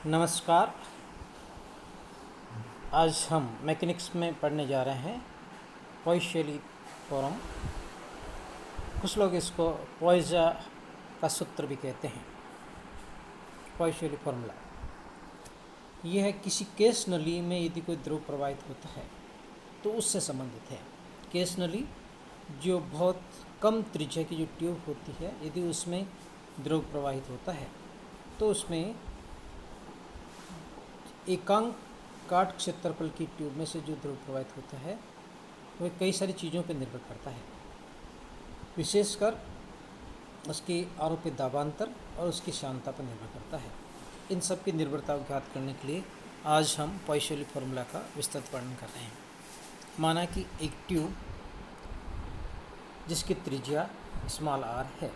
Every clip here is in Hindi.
नमस्कार। आज हम मैकेनिक्स में पढ़ने जा रहे हैं पॉइसली थ्योरम। कुछ लोग इसको पॉइज़ा का सूत्र भी कहते हैं। पॉइसली फॉर्मूला यह है किसी केस नली में यदि कोई द्रव प्रवाहित होता है तो उससे संबंधित है। केस नली जो बहुत कम त्रिज्या की जो ट्यूब होती है, यदि उसमें द्रव प्रवाहित होता है तो उसमें एकांक काट क्षेत्रफल की ट्यूब में से जो द्रव प्रवाहित होता है वह कई सारी चीज़ों पर निर्भर करता है, विशेषकर उसकी आरोपित दाबांतर और उसकी श्यानता पर निर्भर करता है। इन सब की निर्भरता को ज्ञात करने के लिए आज हम पॉइसली फार्मूला का विस्तृत वर्णन कर रहे हैं। माना कि एक ट्यूब जिसकी त्रिज्या स्मॉल r है,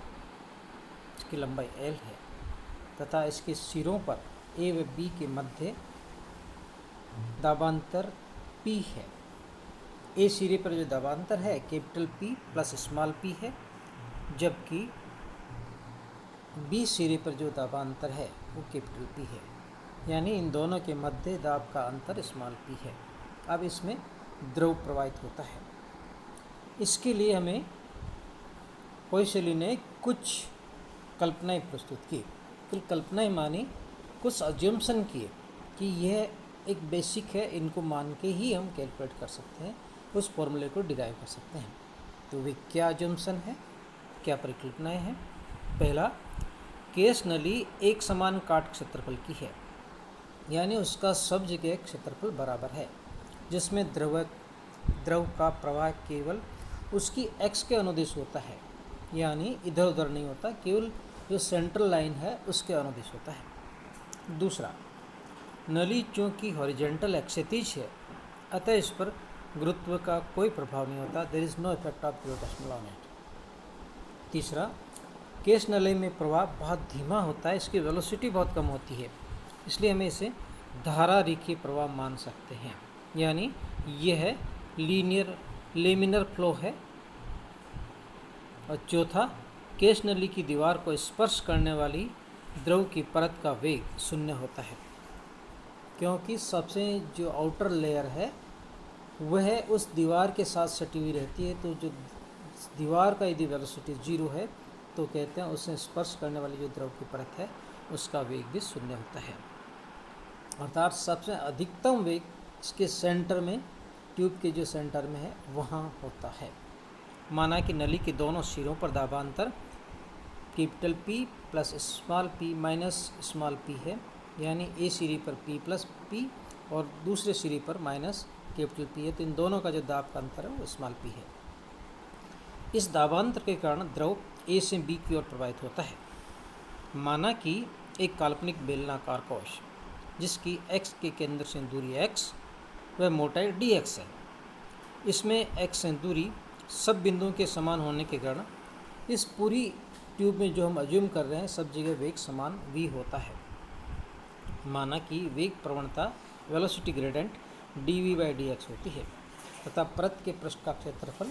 इसकी लंबाई l है तथा इसके सिरों पर a व b के मध्य दाबांतर P है। A सिरे पर जो दाबांतर है capital P plus small p है, जबकि B सिरे पर जो दाबांतर है वो कैपिटल P है, यानी इन दोनों के मध्य दाब का अंतर स्मॉल p है। अब इसमें द्रव प्रवाहित होता है। इसके लिए हमें पॉइसली ने कुछ कल्पनाएं प्रस्तुत की। कुल कल्पनाएं मानी, कुछ अज्यूम्सन किए कि यह एक बेसिक है, इनको मान के ही हम कैलकुलेट कर सकते हैं, उस फॉर्मूले को डिराइव कर सकते हैं। तो वे क्या अज्यूम्सन है, क्या परिकल्पनाएं हैं। पहला, केस नली एक समान काट क्षेत्रफल की है, यानी उसका सब जगह क्षेत्रफल बराबर है, जिसमें द्रव का प्रवाह केवल उसकी एक्स के अनुदिश होता है, यानी इधर उधर नहीं होता, केवल जो सेंट्रल लाइन है उसके अनुदिश होता है। दूसरा, नली चूँकि हॉरिजेंटल क्षैतिज है, अतः इस पर गुरुत्व का कोई प्रभाव नहीं होता। There is no effect of gravitational on it. तीसरा, केस नली में प्रवाह बहुत धीमा होता है, इसकी वेलोसिटी बहुत कम होती है, इसलिए हमें इसे धारा रेखीय प्रवाह मान सकते हैं, यानी यह है लेमिनर फ्लो है। और चौथा, केस नली की दीवार को स्पर्श करने वाली द्रव की परत का वेग शून्य होता है, क्योंकि सबसे जो आउटर लेयर है वह उस दीवार के साथ सटी हुई रहती है। तो जो दीवार का यदि वेलोसिटी 0 है तो कहते हैं उसे स्पर्श करने वाली जो द्रव की परत है उसका वेग भी शून्य होता है। अर्थात सबसे अधिकतम वेग इसके सेंटर में, ट्यूब के जो सेंटर में है वहाँ होता है। माना कि नली के दोनों सिरों पर दाबांतर capital P plus small p minus small p है, यानी ए सिरे पर P प्लस P और दूसरे सिरे पर माइनस कैपिटल P है, तो इन दोनों का जो दाब का अंतर है वो स्मॉल p है। इस दाबांतर के कारण द्रव A से B की ओर प्रवाहित होता है। माना कि एक काल्पनिक बेलनाकार कोश जिसकी x के केंद्र से दूरी x व मोटाई dx है, इसमें x से दूरी सब बिंदुओं के समान होने के कारण इस पूरी ट्यूब में जो हम अज्यूम कर रहे हैं सब जगह वेग समान v होता है। माना कि वेग प्रवणता वेलोसिटी ग्रेडियंट dv/dx होती है तथा परत के पृष्ठ का क्षेत्रफल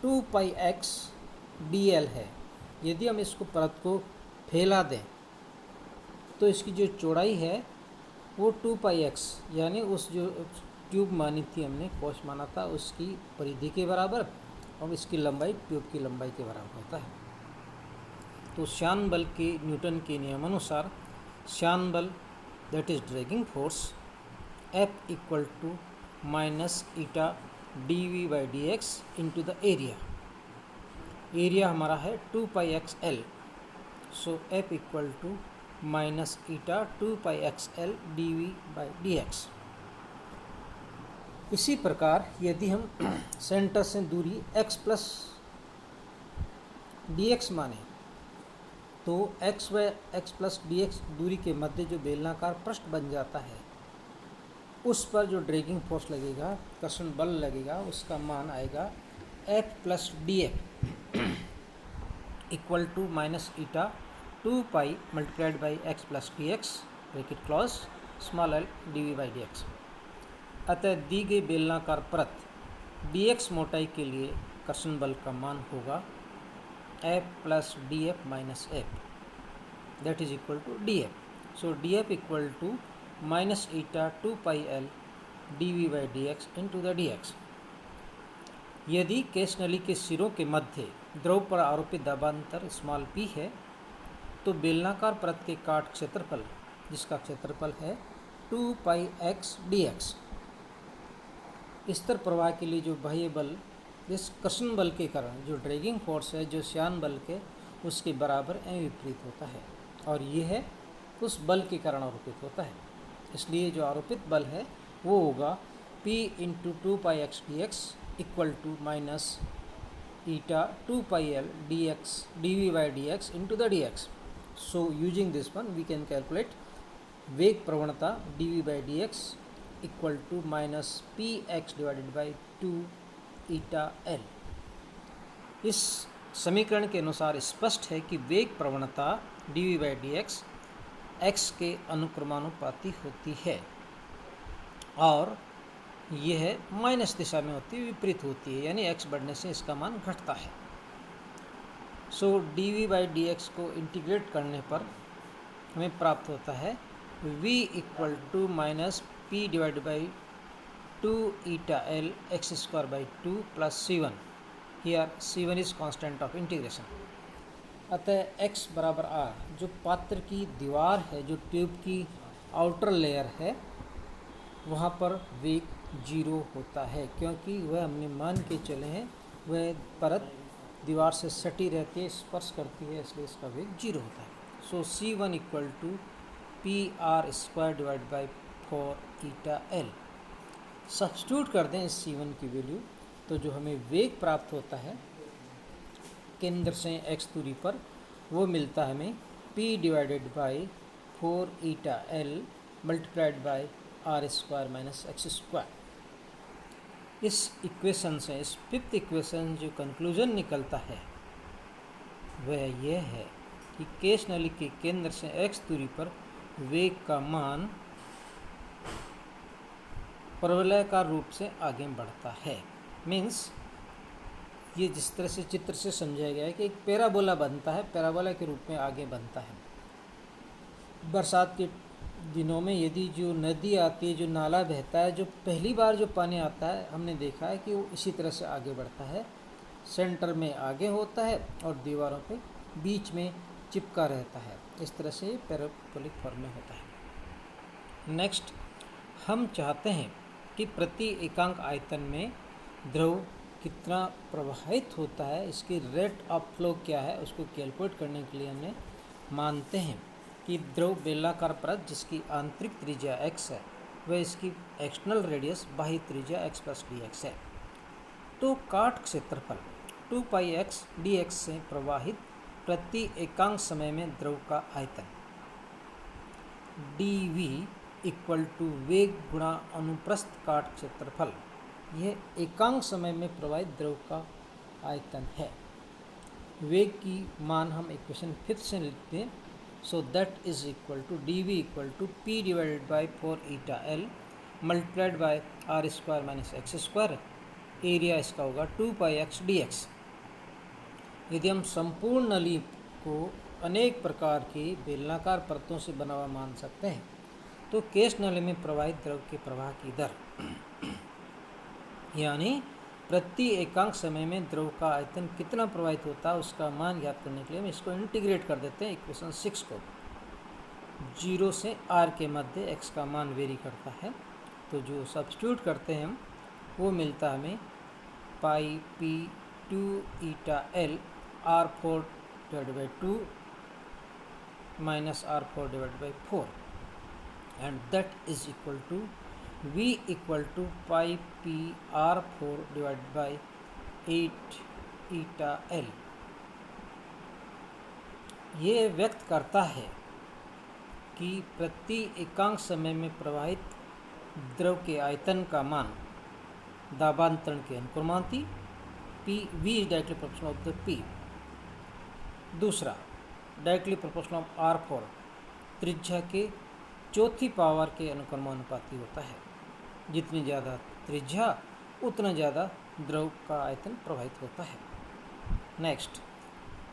2πx dl है। यदि हम इसको परत को फैला दें तो इसकी जो चौड़ाई है वो 2πx, यानी उस जो ट्यूब मानी थी हमने, कोश माना था, उसकी परिधि के बराबर, और इसकी लंबाई ट्यूब की लंबाई के बराबर होता है। तो श्यान बल के न्यूटन के नियमानुसार श्यान बल that is dragging force F equal to minus eta dv/dx into the area. Area हमारा है 2πxl, so F equal to minus eta 2πxl dv/dx। इसी प्रकार यदि हम सेंटर से दूरी x प्लस dx माने तो x व x प्लस dx दूरी के मध्य जो बेलनाकार पृष्ठ बन जाता है उस पर जो ड्रैगिंग फोर्स लगेगा, कर्षण बल लगेगा, उसका मान आएगा F plus df equal to minus eta 2π multiplied by x plus dx bracket close small l dv/dx। अतः दी गई बेलनाकार परत dx मोटाई के लिए कर्षण बल का मान होगा F plus df minus f, that is equal to df। So D F equal to minus eta 2 pi L D we by D X into the D X. यदि केस नली के सिरों के मध्य द्रव पर आरोपित दाबांतर स्मॉल p है तो बेलनाकार परत के काट क्षेत्रफल, जिसका क्षेत्रफल है 2 पाई एक्स डी एक्स, स्तर प्रवाह के लिए जो बाह्य बल इस कर्षण बल के कारण जो ड्रैगिंग फोर्स है, जो श्यान बल के उसके बराबर एवं विपरीत होता है, और ये है उस बल के कारण आरोपित होता है। इसलिए जो आरोपित बल है वो होगा P into 2 pi X D X equal to minus eta 2 pi L D X D we by D X into the D X. So using this one we can calculate वेग प्रवणता D we by D X equal to minus P X divided by 2 eta L. इस समीकरण के अनुसार स्पष्ट है कि वेग प्रवणता D we by D X x के अनुक्रमानुपाती होती है और यह माइनस दिशा में होती है, विपरीत होती है, यानी एक्स बढ़ने से इसका मान घटता है। So d we by D x को इंटीग्रेट करने पर हमें प्राप्त होता है v equal to minus p divide by 2 eta l x square by 2 plus c1। Here c1 is constant of integration. अतः x बराबर r, जो पात्र की दीवार है, जो ट्यूब की आउटर लेयर है, वहाँ पर वेग 0 होता है, क्योंकि वह हमने मान के चले हैं वह परत दीवार से सटी रहती है, स्पर्श करती है, इसलिए इसका वेग 0 होता है। So c1 equal to P R square divide by 4 eta L. Substitute कर दें इस c1 की वैल्यू, तो जो हमें वेग प्राप्त होता है केंद्र से x दूरी पर, वो मिलता है हमें p divided by 4 eta L multiplied by R square minus X square. इस इक्वेशन से, इस फिफ्थ इक्वेशन जो कंक्लूजन निकलता है वह यह है कि केस नली के केंद्र से x दूरी पर वेग का मान परवलयाकार रूप से आगे बढ़ता है। मीन्स ये जिस तरह से चित्र से समझाया गया है कि एक पैराबोला बनता है, पैराबोला के रूप में आगे बनता है। बरसात के दिनों में यदि जो नदी आती है, जो नाला बहता है, जो पहली बार जो पानी आता है, हमने देखा है कि वो इसी तरह से आगे बढ़ता है, सेंटर में आगे होता है और दीवारों पे बीच में चिपका रहता है। इस तरह से पैराबोलिक फॉर्म में होता है। नेक्स्ट, हम चाहते हैं कि प्रति एकांक आयतन में द्रव कितना प्रवाहित होता है, इसकी रेट ऑफ फ्लो क्या है, उसको कैलकुलेट करने के लिए हमने मानते हैं कि द्रव बेलनाकार परत जिसकी आंतरिक त्रिज्या x है, वह इसकी एक्सटर्नल रेडियस बाह्य त्रिज्या x प्लस डी एक्स है। तो काट क्षेत्रफल 2 पाई एक्स डी एक्स से प्रवाहित प्रति एकांक समय में द्रव का आयतन dv इक्वल टू वेग गुणा अनुप्रस्थ काट क्षेत्रफल, यह एकांक समय में प्रवाहित द्रव का आयतन है। वेग की मान हम इक्वेशन 5 से लिखते हैं। So that is equal to dv equal to p divided by 4 eta L multiplied by R square minus X square. Area इसका होगा 2 पाई एक्स डी एक्स। यदि हम संपूर्ण नली को अनेक प्रकार की बेलनाकार परतों से बना हुआ मान सकते हैं, तो केस नली में प्रवाहित द्रव के प्रवाह की दर यानी प्रति एकांक समय में द्रव का आयतन कितना प्रवाहित होता है, उसका मान ज्ञात करने के लिए हम इसको इंटीग्रेट कर देते हैं इक्वेशन 6 को। 0 से r के मध्य x का मान वेरी करता है, तो जो सब्स्टिट्यूट करते हैं हम वो मिलता हमें pi p 2 eta l r4 divide by 2 minus r4 divide by 4 and that is equal to v equal to pi p r4 divide by 8 eta l. ये व्यक्त करता है कि प्रति एकांक समय में प्रवाहित द्रव के आयतन का मान दाबांतरण के अनुक्रमानुपाती p v is directly proportional of the p। दूसरा, डायरेक्टली प्रोपोर्शनल ऑफ r4 त्रिज्या के चौथी पावर के अनुक्रमानुपाती होता है। जितनी ज़्यादा त्रिज्या उतना ज़्यादा द्रव का आयतन प्रवाहित होता है। Next,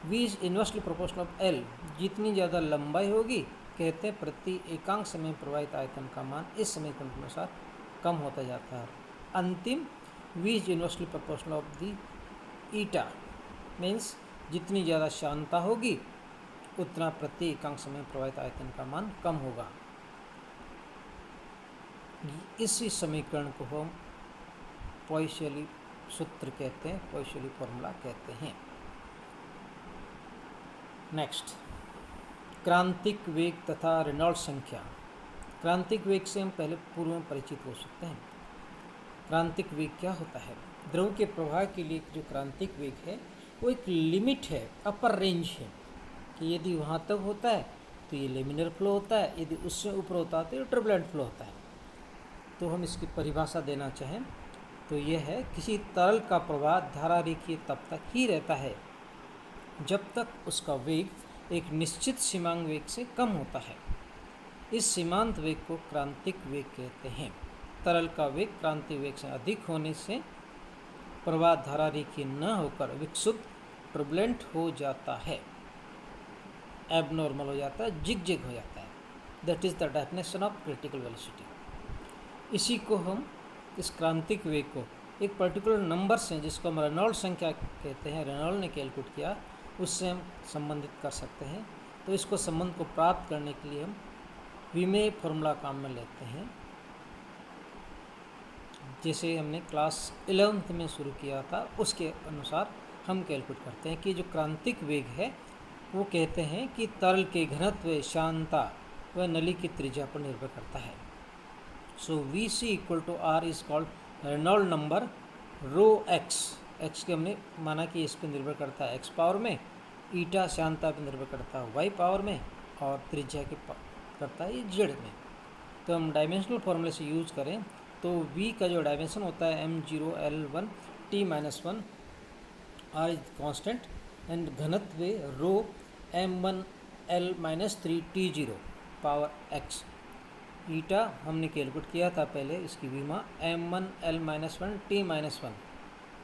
v is inversely proportional of l। जितनी ज़्यादा लंबाई होगी कहते हैं प्रति एकांक समय प्रवाहित आयतन का मान इस समीकरण के अनुसार कम होता जाता है। अंतिम v is inversely proportional of the eta, means जितनी ज़्यादा श्यानता होगी उतना प्रति एकांक समय प्रवाहित आयतन का मान कम होगा। इसी समीकरण को हम पॉइसली सूत्र कहते हैं, पॉइसली फॉर्मूला कहते हैं। नेक्स्ट, क्रांतिक वेग तथा रेनॉल्ड्स संख्या। क्रांतिक वेग से हम पहले पूर्व में परिचित हो सकते हैं। क्रांतिक वेग क्या होता है? द्रव के प्रवाह के लिए जो क्रांतिक वेग है वो एक लिमिट है, अपर रेंज है कि यदि वहाँ तक होता है तो ये लेमिनर फ्लो होता है, यदि उससे ऊपर होता है तो ये टर्बुलेंट फ्लो होता है। तो हम इसकी परिभाषा देना चाहें तो यह है, किसी तरल का प्रवाह धारा रेखीय तब तक ही रहता है जब तक उसका वेग एक निश्चित सीमांत वेग से कम होता है। इस सीमांत वेग को क्रांतिक वेग कहते हैं। तरल का वेग क्रांतिक वेग से अधिक होने से प्रवाह धारा रेखीय न होकर विक्षुब्ध टर्बुलेंट हो जाता है, एबनॉर्मल हो जाता है, जिग हो जाता है। That is the definition of critical velocity. इसी को हम, इस क्रांतिक वेग को एक पर्टिकुलर नंबर से, जिसको हम रेनॉल्ड्स संख्या कहते हैं, रेनॉल्ड ने कैलकुलेट किया, उससे हम संबंधित कर सकते हैं। तो इसको संबंध को प्राप्त करने के लिए हम विमेय फॉर्मूला काम में लेते हैं। जैसे हमने क्लास 11th में शुरू किया था उसके अनुसार हम कैलकुलेट करते हैं कि जो क्रांतिक वेग है वो कहते हैं कि तरल के घनत्व, श्यानता व नली की त्रिज्या पर निर्भर करता है। So V C equal to R is called Reynold number rho x. X के हमने माना कि इस पर निर्भर करता है एक्स पावर में, ईटा श्यानता पर निर्भर करता है वाई पावर में, और त्रिज्या के करता है ये जेड में। तो हम डायमेंशनल फॉर्मूले से यूज करें तो v का जो डायमेंशन होता है m0 l1 t-1 r is constant and घनत्व रो m1 l-3 t0 power x। ईटा हमने कैलकुलेट किया था पहले, इसकी विमा m1 l-1 t-1,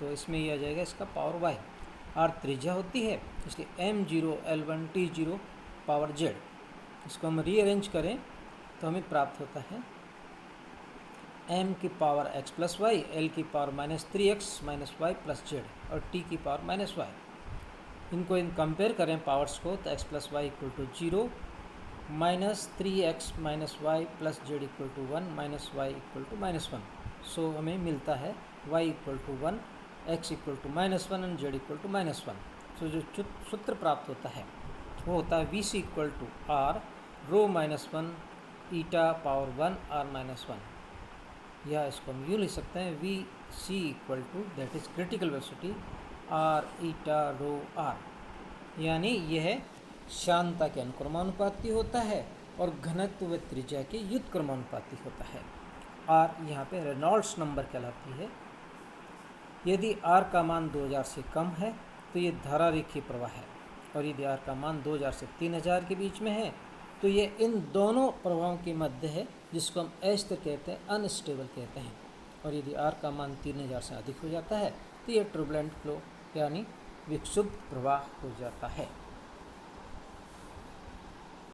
तो इसमें ये आ जाएगा इसका पावर y। r त्रिज्या होती है इसलिए m0 l1 t0 power z। इसको हम रीअरेंज करें तो हमें प्राप्त होता है m की power x plus y, l की power -3x minus y plus z और t की पावर माइनस वाई। इनको इन कंपेयर करें पावर्स को तो x plus y equal to 0, -3x minus y plus z equal to 1, minus y equal to -1। So हमें मिलता है y equal to 1, x equal to -1 and z equal to -1। So जो सूत्र प्राप्त होता है वो होता है V C equal to R rho -1 eta power 1 r-1, या इसको हम यूँ लिख सकते हैं V C equal to that is critical velocity R eta rho R, यानी यह श्यानता के अनुक्रमानुपाती होता है और घनत्व व त्रिज्या के व्युत्क्रमानुपाती होता है। आर यहाँ पे रेनॉल्ड्स नंबर कहलाती है। यदि आर का मान 2000 से कम है तो ये धारा रेखीय प्रवाह है, और यदि आर का मान 2000 से 3000 के बीच में है तो ये इन दोनों प्रभावों के मध्य है, जिसको हम अस्थिर कहते हैं, अनस्टेबल कहते हैं। और यदि आर का मान 3000 से अधिक हो जाता है तो ये टर्बुलेंट फ्लो यानी विक्षुब्ध प्रवाह हो जाता है।